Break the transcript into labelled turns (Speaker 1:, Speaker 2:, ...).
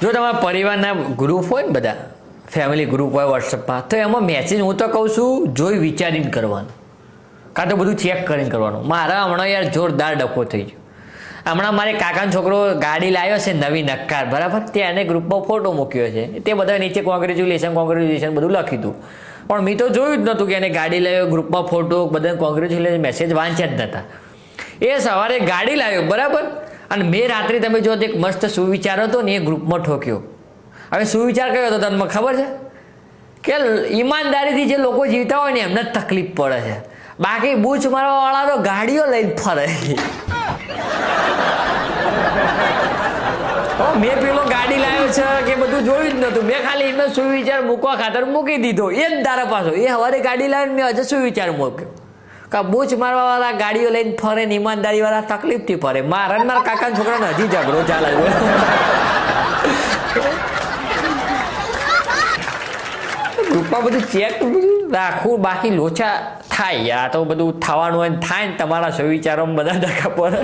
Speaker 1: જો તમારા પરિવારના ગ્રુપ હોય ને બધા ફેમિલી ગ્રુપ હોય વોટ્સઅપમાં તો એમાં મેસેજ હું તો કહું છું જોઈ વિચારીને કરવાનું કાં તો બધું ચેક કરીને કરવાનું. મારા હમણાં યાર જોરદાર ડખો થઈ ગયો. હમણાં મારે કાકાનો છોકરો ગાડી લાવ્યો છે નવી નક્કાર, બરાબર, તે એને ગ્રુપમાં ફોટો મૂક્યો છે, તે બધા નીચે કોંગ્રેચ્યુલેશન બધું લખ્યું હતું, પણ મેં તો જોયું જ નહોતું કે એને ગાડી લાવ્યો, ગ્રુપમાં ફોટો, બધાને કોંગ્રેચ્યુલેશન મેસેજ વાંચ્યા જ નહોતા. એ સવારે ગાડી લાવ્યો, બરાબર, અને મેં રાત્રે તમે જો એક મસ્ત સુવિચાર હતો ને એ ગ્રુપમાં ઠોક્યો. હવે સુવિચાર કયો હતો તમને ખબર છે કે ઈમાનદારીથી જે લોકો જીવતા હોય ને એમને જ તકલીફ પડે છે, બાકી બૂચ મારવા વાળા તો ગાડીઓ લઈને ફરે. મેં પેલો ગાડી લાવ્યો છે કે બધું જોયું જ નતું, મેં ખાલી એમને સુવિચાર મૂકવા ખાતર મૂકી દીધો. એ જ તારા પાછો એ સવારે ગાડી લાવીને મેં હજુ સુવિચાર મૂક્યો કે બૂચ મારવા વાળા ગાડીઓ લઈને ફરે ને ઈમાનદારી વાળા તકલીફથી ફરે. મારા કાકાના છોકરાને હજી ઝઘડો ચાલે. ગ્રુપમાં બધું ચેક રાખવું, બાકી લોચા થાય. આ તો બધું થવાનું હોય થાય ને તમારા સુવિચારોમાં બધા ડખા પડે.